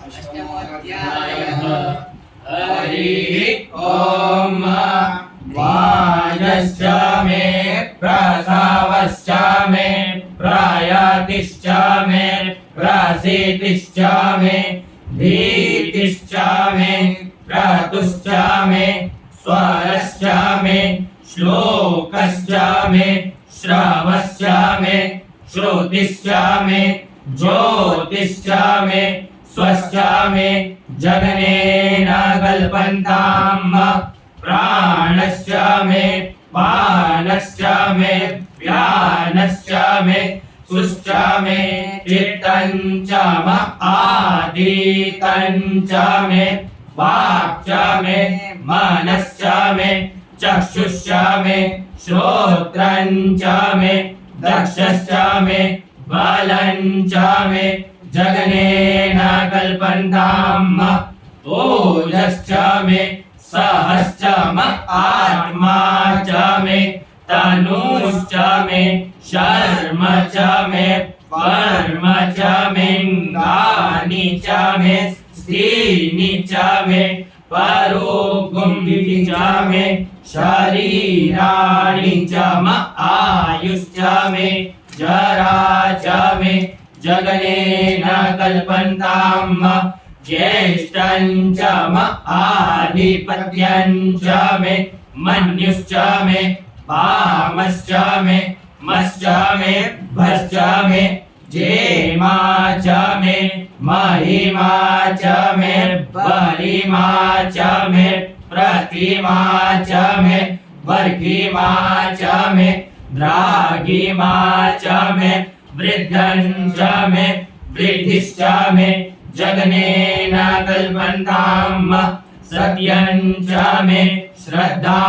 अष्टमोऽध्यायः हरिः ॐ वाजश्च मे प्रसवश्च मे प्रयातिश्च मे प्रसीतिश्च मे धीतिश्च मे क्रतुश्च मे स्वरश्च मे श्लोकश्च मे श्रवश्च मे श्रुतिश्च मे ज्योतिश्च मे स्वश्च मे जगनेन कल्पन्ताम् प्राणश्च मे पानश्च मे व्यानश्च मे सुश्च मे चित्तञ्च आदितञ्च मे वाक्च मे मनश्च मे चक्षुश्च मे श्रोत्रञ्च मे दक्षश्च मे बलञ्च मे जगनेन कल्पन्ताम् ओजश्च मे सहश्च आत्मा च मे तनुश्च मे शर्म च मे वर्म च मे गानि च मे स्त्रीनि च मे परोगुंभि च मे शरीराणि च आयुश्च मे जरा च मे जगनेन कल्पन्ताम् ज्येष्ठञ्च आधिपत्यञ्च मे मन्युश्च मे वामश्च मे मश्च मे भश्च मे जेमा च मे महिमा च मे परिमा च मे प्रतिमा च मे वर्गिमा च मे द्रागिमा च मे वृद्धञ्च मे वृद्धिश्च मे जगनेन कल्पन्ताम् सत्यञ्च मे श्रद्धा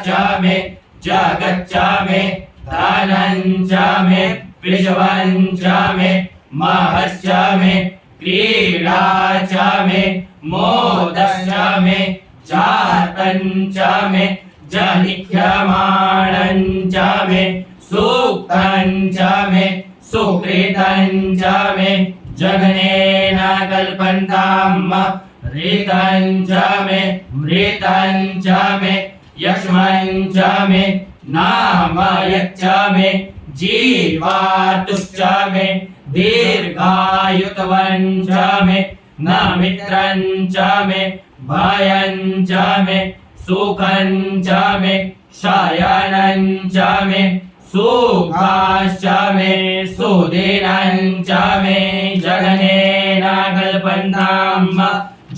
च मे जगच्च मे धनञ्च मे विश्वञ्च मे महश्च मे क्रीडा च मे मोदश्च मे जातञ्च मे जनिह्यमाणञ्च मे सूक्तञ्च मे सुकृतञ्च मे जगनेन कल्पन्ताम् ऋतञ्च मे मृतञ्च मे यक्ष्मञ्च मे नामयच्च मे जीवातुश्च मे दीर्घायुत्वञ्च मे नमित्रञ्च मे भयञ्च मे सुखञ्च मे शयनञ्च मे सुखाश्च मे सुदिनञ्च मे जगनेन कल्पन्ताम्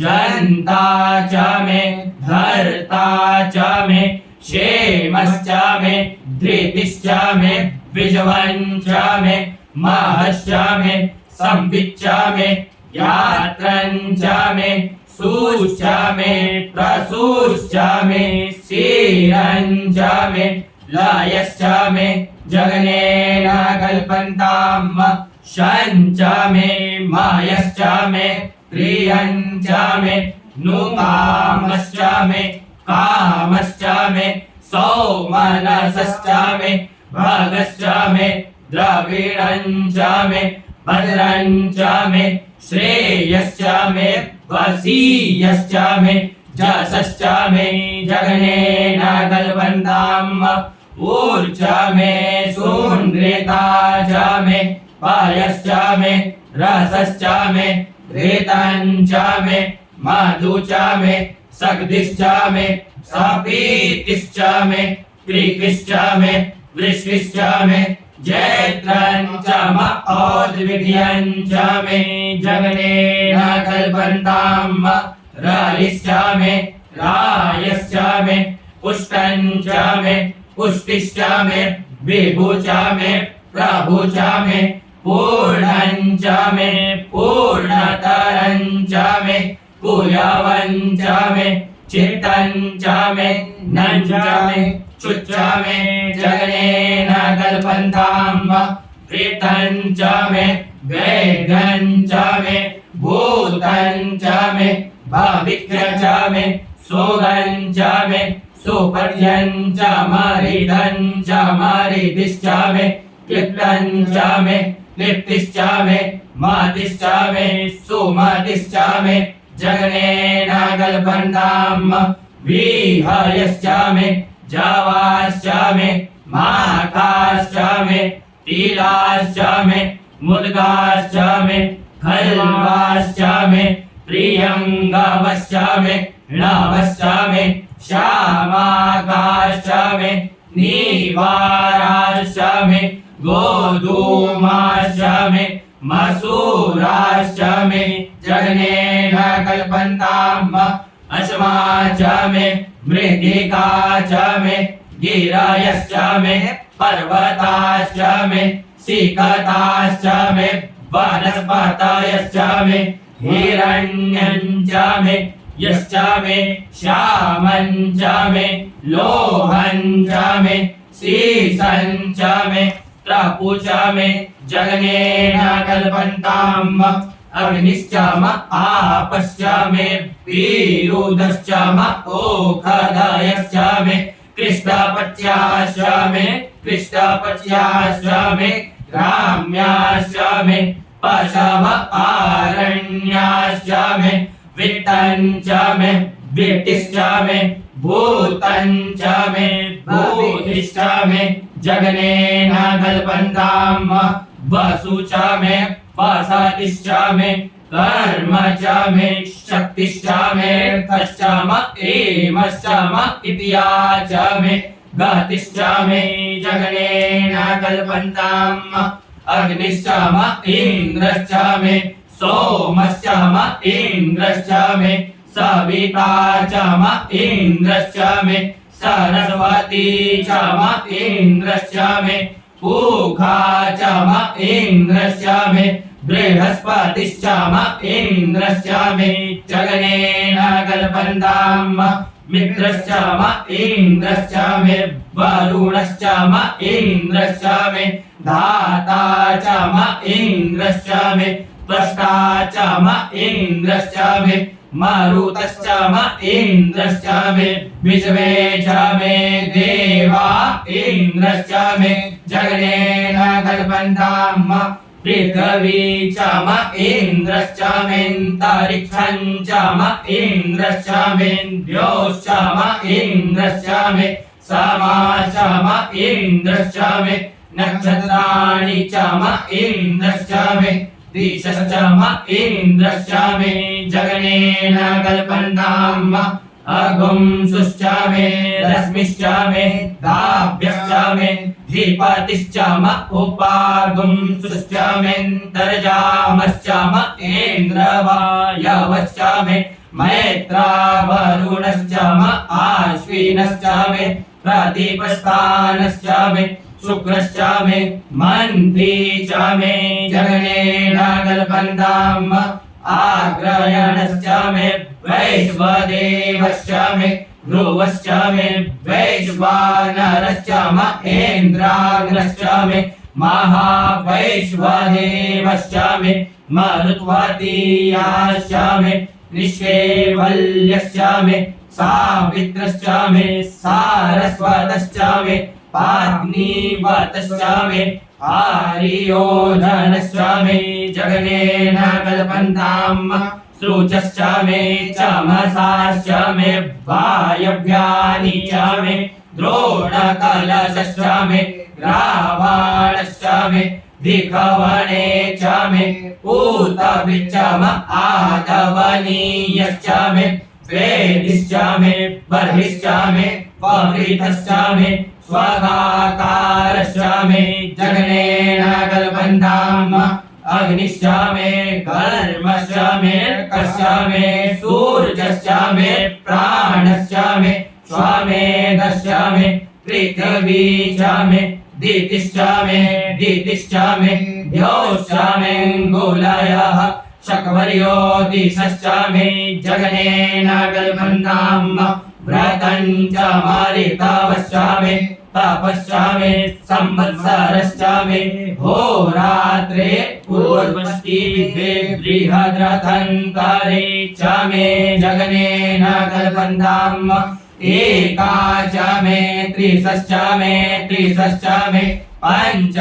जन्ता च मे धर्ता च मे क्षेमश्च मे धृतिश्च मे विजवञ्च मे महश्च मे संविच्च मे यात्रञ्च मे सुश्च मे प्रसूश्च मे क्षीरञ्च मे लयश्च मे जगनेन कल्पन्ताम् शञ्च मे मयश्च मे प्रियञ्च मे नुकामश्च मे कामश्च मे सौमनसश्च मे भगश्च मे द्रविणञ्च मे भद्रञ्च मे श्रेयश्च मे वसीयश्च मे जसश्च मे जगनेन कल्पन्ताम् ऊर्ज मे सुनृता च मे पायश्च मे रसश्च मे घृतञ्च मे मधु च मे सग्धिश्च मे सपीतिश्च मे कृकिश्च मे वृष्टिश्च मे जैत्रञ्च औद्विग्यञ्च मे जगनेन कल्पन्ताम् रायश्च मे रायश्च मे पुष्टञ्च मे पुष्टिश्च मे विभुश्च मे प्रभुश्च मे पूर्णञ्च मे पूर्णतरञ्च मे कुयवञ्च मे चित्तञ्च मे नञ्च मे चुच्च मे जगनेन कल्पन्ताम् प्रीतञ्च मे वेदञ्च मे भूतञ्च मे भविक्यञ्च मे सोगञ्च मे सुपर्यञ्च मरिदञ्च मरिदिश्च मे क्लिप्तञ्च मे क्लिप्तिश्च मे मतिश्च मे सुमतिश्च मे जगनेन कल्पन्ताम् विहयश्च मे जावाश्च मे माखाश्च मे तिलाश्च मे मुद्गाश्च मे खल्वाश्च मे प्रियङ्गवश्च मे नवश्च मे श्यामाकाश्च मे नीवाराश्च मे गोधूमाश्च मे मसूराश्च मे जगनेन कल्पन्ताम् अश्मा च मे मृत्तिका च मे गिरयश्च मे पर्वताश्च मे सिकताश्च मे वनस्पतयश्च मे हिरण्यं च मे यश्च मे श्यामं च मे लोहं च मे सीसं च मे त्रपु च मे जगनेन कल्पन्ताम् अग्निश्च म आपश्च मे पीरुदश्च म ओखदयश्च मे कृष्णपच्याश्च मे कृष्णपच्याश्च मे ग्राम्याश्च मे पशव आरण्याश्च मे वित्तं च मे वित्तिश्च मे भूतं च मे भूतिश्च मे जगनेन कल्पन्ताम् वसु च मे वसतिश्च मे कर्म च मे शक्तिश्च मे तश्च म एमश्च म इत्या च मे गतिश्च मे जगनेन कल्पन्ताम् अग्निश्च म इन्द्रश्च मे सोमश्च म इन्द्रश्च मे सविता च म इन्द्रश्च मे सरस्वती च म इन्द्रश्च मे पूखा च म इन्द्रश्च मे बृहस्पतिश्च म इन्द्रश्च मे जगनेन कल्पन्ताम् मित्रश्च म इन्द्रश्च मे वरुणश्च म इन्द्रश्च मे धाता च म इन्द्रश्च मे त्वष्टा च म इन्द्रश्च मे मरुतश्च म इन्द्रश्च मे विश्वे च मे देवा इन्द्रश्च मे जगनेन कल्पन्ताम् पृथ्वी च म इन्द्रश्च मेऽन्तरिक्षं च म इन्द्रश्च मेऽद्योश्च म इन्द्रश्च मे समा च म इन्द्रश्च मे नक्षत्राणि च म इन्द्रश्च मे दिशश्च म इन्द्रश्च मे जगनेन कल्पन्ताम् अगुंसुश्च मे रश्मिश्च मे दाभ्यश्च मे धीपतिश्च म उपागुंसुश्च मेऽन्तर्जामश्च म इन्द्रवायवश्च मे मैत्रावरुणश्च म आश्विनश्च मे प्रदीपस्थानश्च मे शुक्रश्च मे मन्त्री च मे जगनेन कल्पन्ताम् आग्रयणश्च मे वैश्वदेवश्च मे ध्रुवश्च मे वैश्वानरश्च म इन्द्राग्नश्च मे महावैश्वदेवश्च मे मरुत्वतीयाश्च मे निष्केवल्यश्च मे सावित्रश्च मे सारस्वतश्च मे पाग्नीवतश्च मे आर्योधनश्च मे जगनेन कल्पन्ताम् श्रुचश्च मे चमसाश्च मे वायव्यानि च मे द्रोणकलशश्च मे रावाणश्च मे दिखवणे च मे पूतविच्च म आदवनीयश्च मे वेदिश्च मे बर्हिश्च मे पवृतश्च मे स्वगाकारश्च मे जगनेन कल्पन्ताम् अग्निश्च मे कर्मश्च मे कर्श्च मे सूर्यश्च मे प्राणश्च मे श्वमेधश्च मे पृथिवी च मे दितिश्च मे द्यौश्च मे गुलयः शक्वर्यो दिशश्च मे जगनेन कल्पन्ताम् व्रतं च मारितवश्च मे तपश्च मे संवत्सरश्च मे होरात्रे पूर्वष्टिविद्वे बृहद्रथन्तरे च मे जगनेन कल्पन्ताम् एका च मे त्रिशश्च मे पञ्च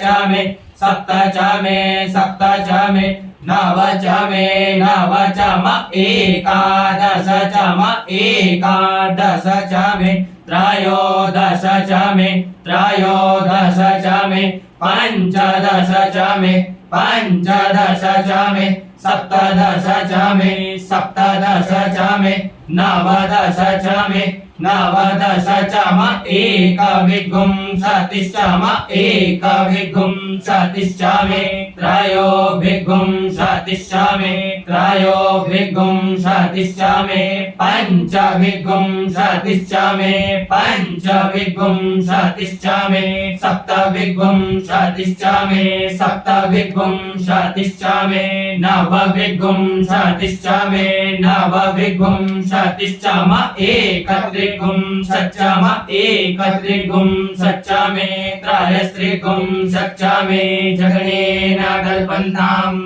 च मे सप्त च मे सप्त च मे नव च मे नव च म एकादश च म एकादश च मे त्रयोदश च मे त्रयोदश च मे पञ्चदश च मे पञ्चदश च मे सप्तदश च मे सप्तदश च मे नवदश च मे नवदश च म एकविंशतिश्च म एकविंशतिश्च मे त्रयोविंशतिश्च मे त्रयोविंशतिश्च मे पञ्चविंशतिश्च मे पञ्चविंशतिश्च मे सप्तविंशतिश्च मे सप्तविंशतिश्च मे नवविंशतिश्च मे नवविंशतिश्च म एकत्रिंशच्च म एकत्रिंशच्च मे त्रयस्त्रिंशच्च मे जगनेन कल्पन्ताम्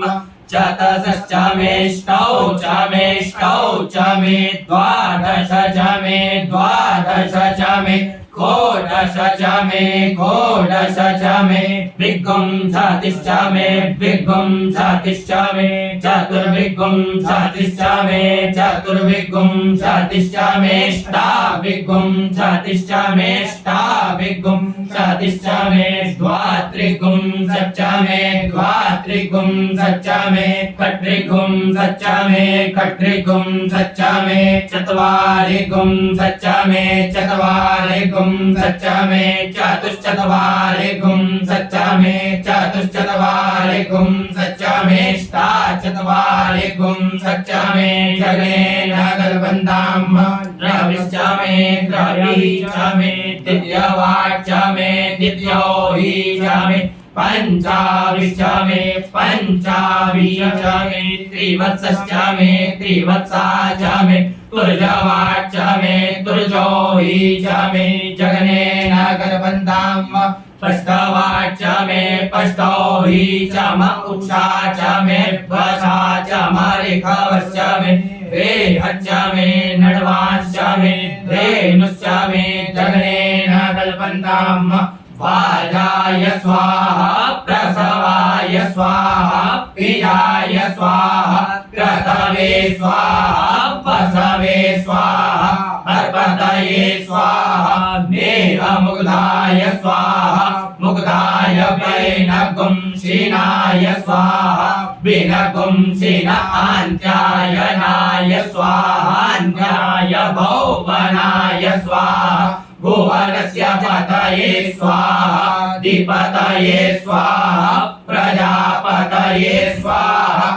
चतुष्च मेष्टौ च मेष्टौ च मे द्वादश च मे द्वादश च मे कोडश च मे कोडश च मे विंशतिश्च मे विंशतिश्च मे चतुर्विंशतिश्च मे चतुर्विंशतिश्च मे अष्टाविंशतिश्च मे अष्टाविंशतिश्च मे द्वात्रिंशच्च मे द्वात्रिंशच्च मे षट्त्रिंशच्च मे षट्त्रिंशच्च मे चत्वारिंशच्च मे चत्वारिंशच्च मे चतुश्चत्वारिंशच्च मे चतुश्चत्वारिंशच्च मे अष्टाचत्वारिंशच्च मे जगनेन कल्पन्ताम् द्रविश्च मे द्रवीश्च मे दिव्यवाच्च मे दिव्यो हि च मे पञ्चाविश्च मे पञ्चाविश्च मे त्रिवत्सश्च मे त्रिवत्सा च मे तुर्जवाच्च मे तुर्जो हि च मे जगनेन कल्पन्ताम् पष्टवाच्च मे पष्टो हि च म उषा च मे वशा च म ऋखवश्च मे रेहच्च मे नड्वाश्च मे धेनुश्च मे जगनेन कल्पन्ताम् वाजाय स्वाहा प्रसवाय स्वाहा पियाय स्वाहा क्रतवे स्वाहा वसवे स्वाहा अर्पतये स्वाहा नेहमुग्धाय स्वाहा मुग्धाय वैनगुंसिनाय स्वाहा विनगुंसिन आन्त्यायनाय स्वाहान्याय भौवनाय स्वाहा भुवनस्य पतये स्वाहा अधिपतये स्वाहा प्रजापतये स्वाहा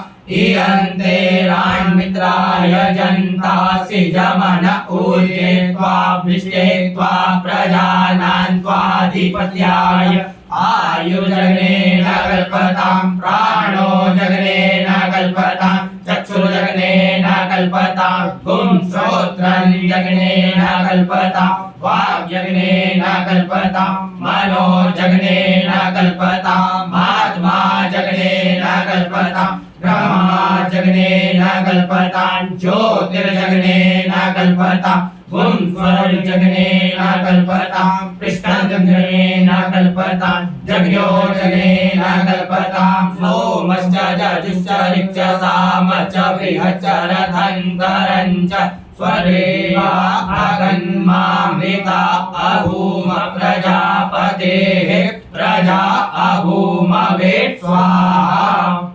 इयन्ते राण्मित्राय जन्तासि जमन ऊर्जे त्वाभिष्टे त्वा प्रजानान् त्वाधिपत्याय आयुर्जगनेन कल्पतां प्राणो जगनेन कल्पतां चक्षुर्जगनेन कल्पतां श्रोत्रं जगनेन कल्पतां वाग्यग्नेन कल्पतां मनो जगनेन कल्पताम् आत्मा जगनेन कल्पतां ब्रह्मा जगनेन कल्पतां ज्योतिर्जगनेन कल्पतां जगनेन कल्पतां कृष्णजगनेन कल्पतां जग्यो जगनेन कल्पतां सोमश्च जजुश्च ऋक्च सामश्च बृहच्च रथन्तरञ्च स्वदेवा अगन्मामृता अभूम प्रजापतेः प्रजा अभूमवे स्वाहा।